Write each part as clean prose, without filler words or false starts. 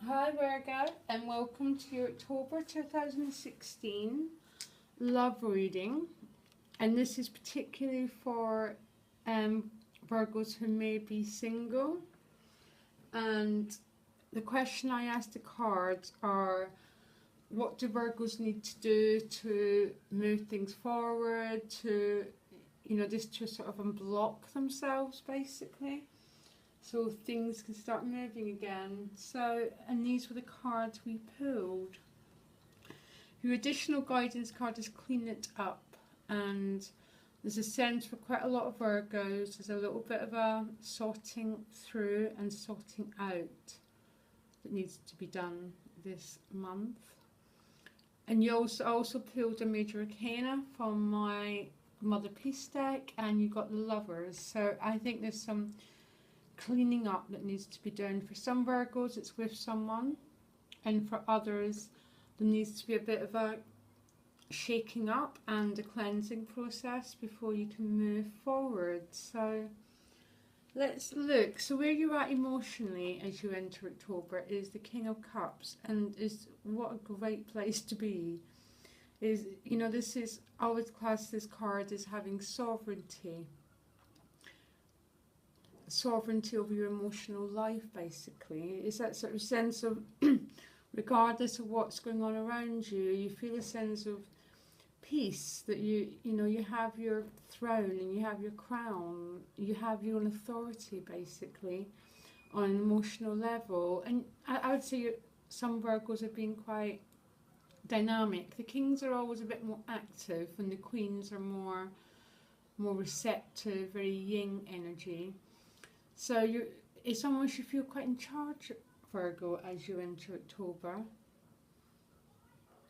Hi Virgo, and welcome to your October 2016 love reading. And this is particularly for Virgos who may be single. And the question I asked the cards are, what do Virgos need to do to move things forward, to, just to sort of unblock themselves basically, so things can start moving again. So, and these were the cards we pulled. Your additional guidance card is clean it up, and there's a sense for quite a lot of Virgos, there's a little bit of a sorting through and sorting out that needs to be done this month. And you also pulled a major arcana from my Mother Peace deck, and you got the Lovers. So I think there's some cleaning up that needs to be done. For some Virgos it's with someone, and for others there needs to be a bit of a shaking up and a cleansing process before you can move forward. So let's look. So where you're at emotionally as you enter October is the King of Cups, and is what a great place to be. Is, this is, I would class this card as having sovereignty over your emotional life basically. It's that sort of sense of regardless of what's going on around you, you feel a sense of peace, that you have your throne and you have your crown, you have your own authority basically on an emotional level. And I would say some Virgos have been quite dynamic. The Kings are always a bit more active and the Queens are more receptive, very yin energy. So it's almost you feel quite in charge, Virgo, as you enter October.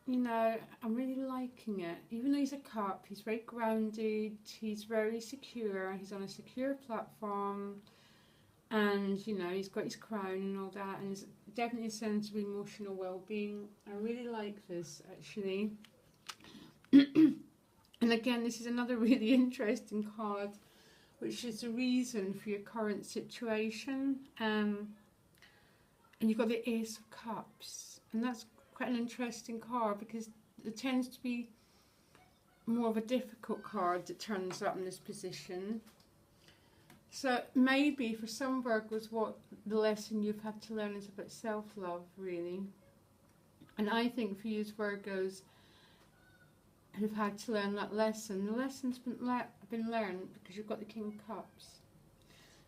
I'm really liking it. Even though he's a cup, he's very grounded, he's very secure, he's on a secure platform, and he's got his crown and all that, and there's definitely a sense of emotional well-being. I really like this actually. And again, this is another really interesting card, which is the reason for your current situation. And you've got the Ace of Cups, and that's quite an interesting card because it tends to be more of a difficult card that turns up in this position. So maybe for some Virgos, what the lesson you've had to learn is about self-love, really. And I think for you as Virgos who've had to learn that lesson, the lesson's been learned because you've got the King of Cups.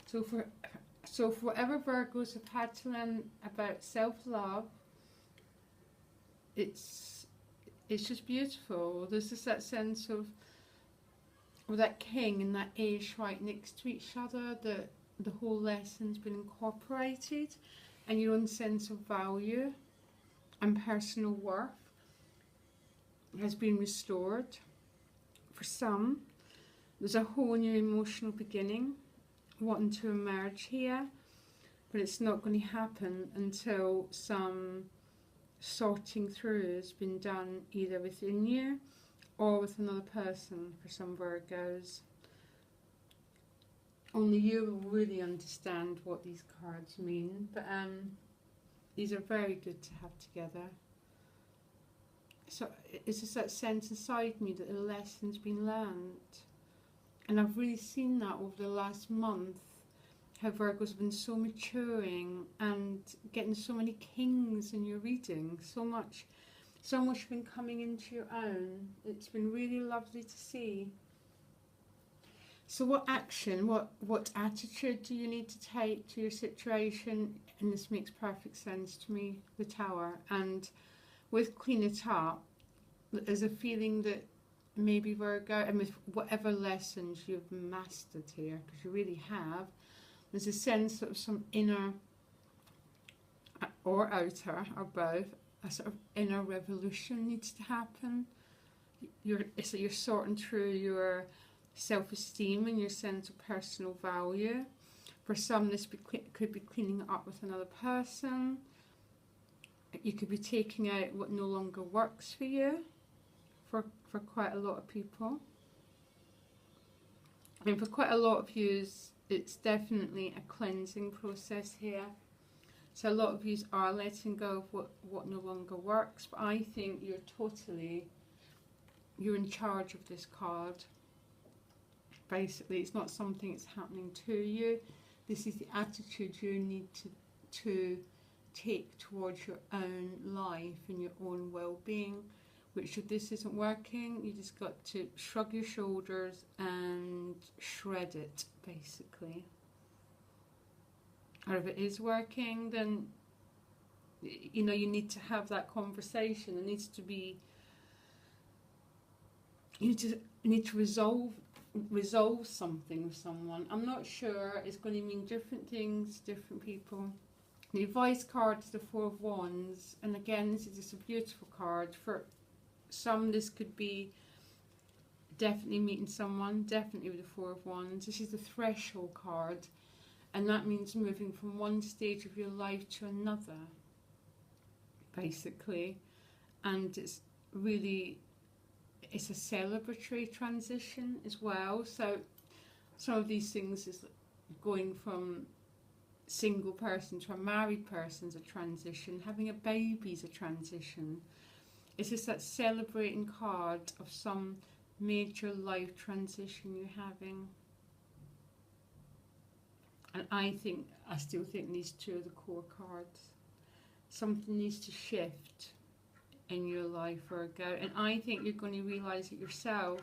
So for whatever Virgos have had to learn about self-love, it's just beautiful. There's just that sense of that King and that Ace right next to each other, that the whole lesson's been incorporated, and your own sense of value and personal worth has been restored. For some, there's a whole new emotional beginning wanting to emerge here, but it's not going to happen until some sorting through has been done either within you or with another person. For some Virgos, only you will really understand what these cards mean, but these are very good to have together. So it's just that sense inside me that the lesson's been learned, and I've really seen that over the last month, how Virgos have been so maturing and getting so many kings in your reading, so much been coming into your own. It's been really lovely to see. So what action, what attitude do you need to take to your situation? And this makes perfect sense to me, the Tower. And with Clean It Up, there's a feeling that maybe Virgo, and with whatever lessons you've mastered here, because you really have, there's a sense of some inner or outer or both, a sort of inner revolution needs to happen. You're sorting through your self-esteem and your sense of personal value. For some, this could be cleaning it up with another person. You could be taking out what no longer works for you, for quite a lot of people. And for quite a lot of you, it's definitely a cleansing process here. So a lot of you are letting go of what no longer works, but I think you're in charge of this card. Basically, it's not something that's happening to you. This is the attitude you need to take towards your own life and your own well-being, which if this isn't working, you just got to shrug your shoulders and shred it, basically. Or if it is working, then you know you need to have that conversation. It needs to be, you need to resolve something with someone. I'm not sure. It's going to mean different things to different people. The advice card is the Four of Wands, and again, this is just a beautiful card. For some, this could be definitely meeting someone, definitely with the Four of Wands. This is the threshold card, and that means moving from one stage of your life to another, basically. And it's a celebratory transition as well. So some of these things is going from single person to a married person is a transition. Having a baby is a transition. It's just that celebrating card of some major life transition you're having. And I still think these two are the core cards. Something needs to shift in your life, Virgo, and I think you're going to realise it yourself,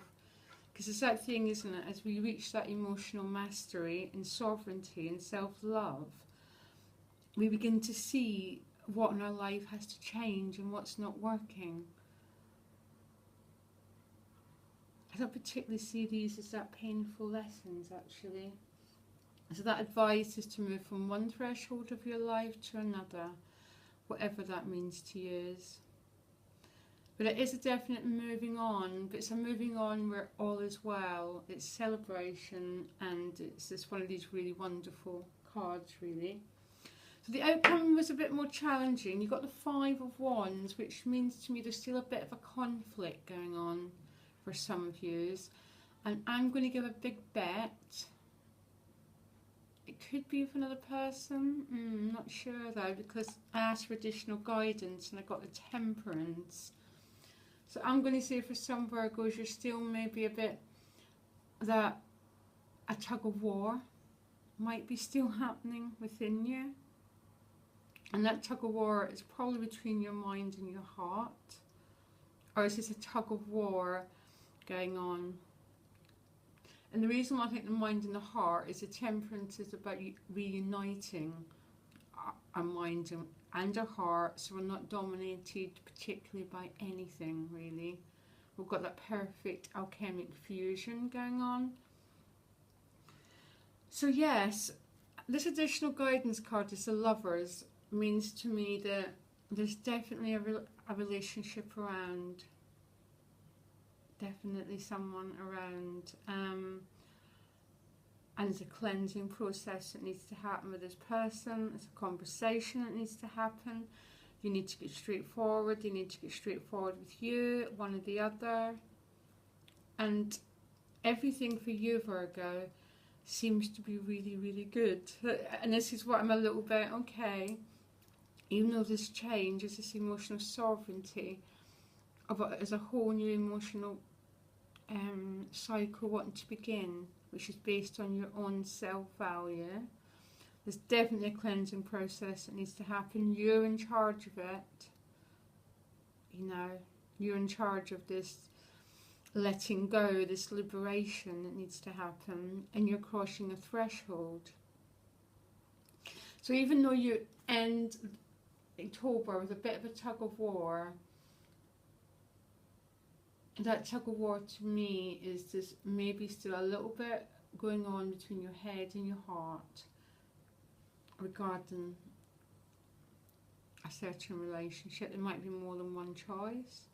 because it's that thing, isn't it, as we reach that emotional mastery and sovereignty and self-love, we begin to see what in our life has to change and what's not working. I don't particularly see these as that painful lessons, actually. So that advice is to move from one threshold of your life to another, whatever that means to you. But it is a definite moving on, but it's a moving on where all is well. It's celebration, and it's just one of these really wonderful cards, really. So the outcome was a bit more challenging. You got the Five of Wands, which means to me there's still a bit of a conflict going on for some of you. And I'm going to give a big bet. It could be with another person. I'm not sure though, because I asked for additional guidance and I got the Temperance. So I'm going to say for some Virgos, you're still maybe a bit that a tug of war might be still happening within you. And that tug of war is probably between your mind and your heart. Or is this a tug of war going on? And the reason why I think the mind and the heart is the Temperance is about reuniting our mind and our heart, so we're not dominated particularly by anything, really. We've got that perfect alchemic fusion going on. So yes, this additional guidance card is the Lovers. Means to me that there's definitely a relationship around. Definitely someone around. And there's a cleansing process that needs to happen with this person. It's a conversation that needs to happen. You need to get straightforward. You need to get straightforward with you, one or the other. And everything for you, Virgo, seems to be really, really good. And this is what I'm a little bit, okay, even though this change is this emotional sovereignty, as a whole new emotional cycle wanting to begin, which is based on your own self-value. There's definitely a cleansing process that needs to happen. You're in charge of it. You know, you're in charge of this letting go, this liberation that needs to happen, and you're crossing a threshold. So even though you end October with a bit of a tug of war, that tug of war to me is just maybe still a little bit going on between your head and your heart regarding a certain relationship. There might be more than one choice.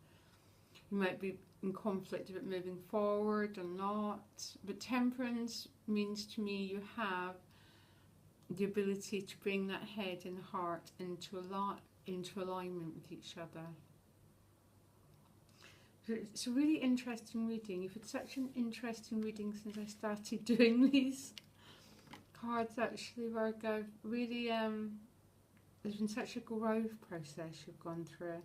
You might be in conflict about moving forward or not. But Temperance means to me you have the ability to bring that head and heart into alignment with each other. It's a really interesting reading. You've had such an interesting reading since I started doing these cards, actually, Virgo. Really there's been such a growth process you've gone through,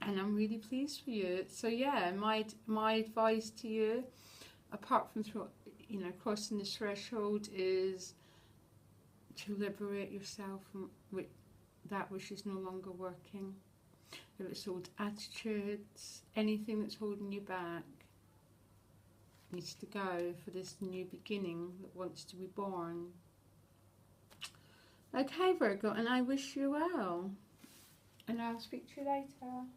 and I'm really pleased for you. So yeah, my advice to you, apart from crossing the threshold, is to liberate yourself from that which is no longer working. If it's old attitudes, anything that's holding you back needs to go for this new beginning that wants to be born. Okay, Virgo, and I wish you well. And I'll speak to you later.